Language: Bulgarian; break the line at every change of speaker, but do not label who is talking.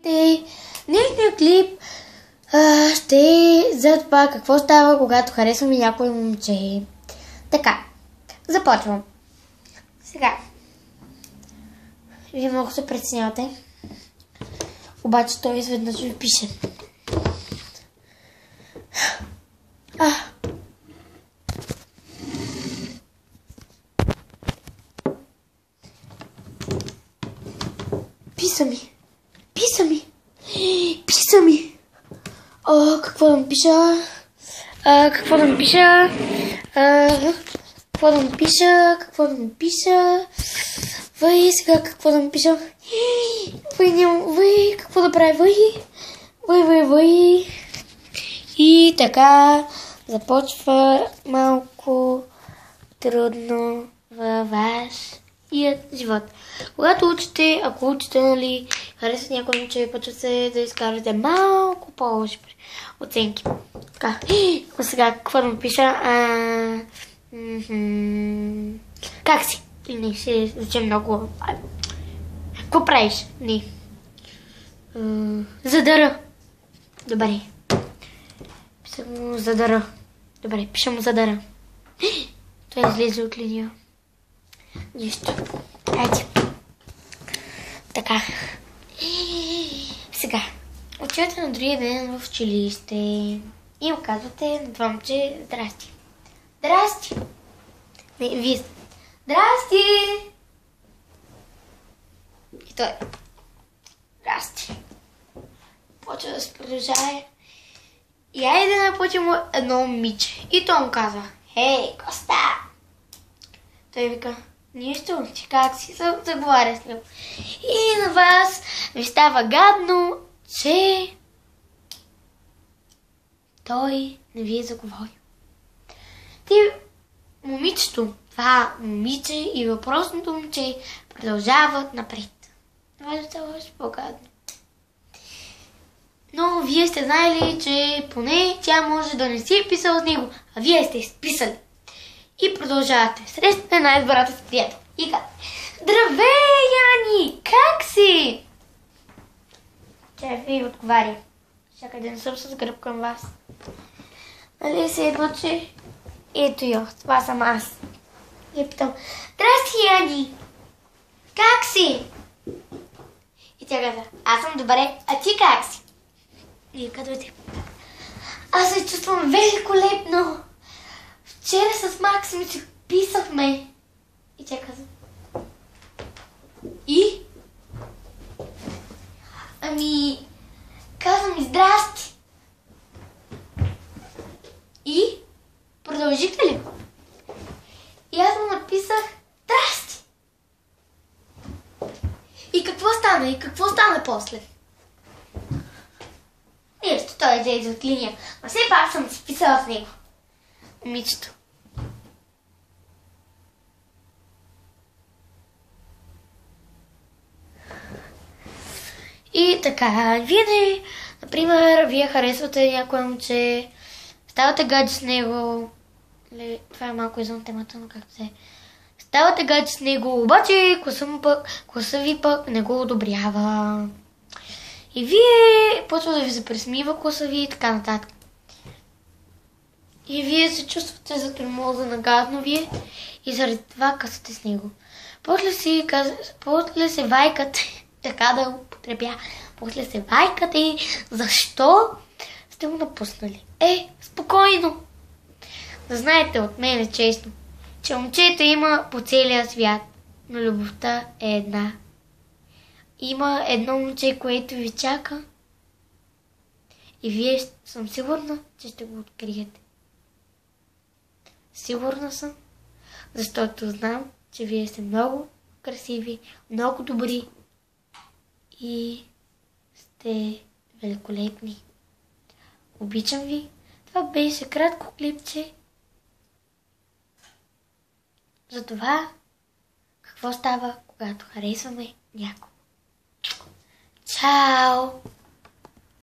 Днешния клип ще е за това какво става, когато харесваме някой момче. Така, започвам. Сега, вие много се притеснявате, обаче той изведнъж ви пише. Писа ми. Какво да му пиша? Какво да му пиша? Вай, сега какво да му пиша? Вай, какво да прави? Вай. И така започва малко трудно във вашия живот. Когато учите, ако учите, нали, харесват някой момче, почвате да изкарате малко по-лоши оценки. Така, сега какво да му пиша? Как си? Не, ще звучи много. Какво правиш? Не. Задъра. Добре. Пиша му задъра. Добре, пиша му задъра. Той излезе от линия. Нищо. Хайде. Така. Сега. Отивате на другия ден в училище и му казвате на това момче здрасти. Здрасти! Не, вие сте. Здрасти! И той. Здрасти. Почва да се продължава. И айде да напътя му едно момиче. И той му казва. Хей, Коста! Той вика. Нищо, че как си заговаря с него. И на вас ви става гадно, че той не ви е заговорил. Това момиче и въпросното момче продължават напред. Това е още по-гадно. Но вие сте знаели, че поне тя може да не си е писала с него, а вие сте изписали. И продължавате. Срещате най-добрата си приятел. И как? Здравей, Яни! Как си? Тя ви отговаря. Чакай да не съм с гръб към вас. Нали се едно, че ето я, това съм аз. И питам, здрасти, Яни! Как си? И тя казва, аз съм добре, а ти как си? И казвате, аз се чувствам великолепно. Вчера с Максим си писахме. И тя казва. И? Казва ми здрасти. И? Продължите ли? И аз му написах здрасти. И какво стана? И какво стана после? Ето, той е излезе от линия. Но все пак съм си писала с него. Момичето. И така, вие харесвате някой момче, ставате гаджи с него, това е малко извън темата, но както се ставате гаджи с него, обаче класа ви пък не го одобрява. И вие почва да ви се присмива класа ви и така нататък. И вие се чувствате затормозена гадно вие и заради това късате с него. После се вайкате, така да употребя, после се вайкате, защо сте го напуснали. Спокойно. Да знаете от мене честно, че момчета има по целия свят, но любовта е една. Има едно момче, което ви чака и вие съм сигурна, че ще го откриете. Сигурна съм, защото знам, че вие сте много красиви, много добри и сте великолепни. Обичам ви. Това беше кратко клипче за това какво става, когато харесваме някого. Чао!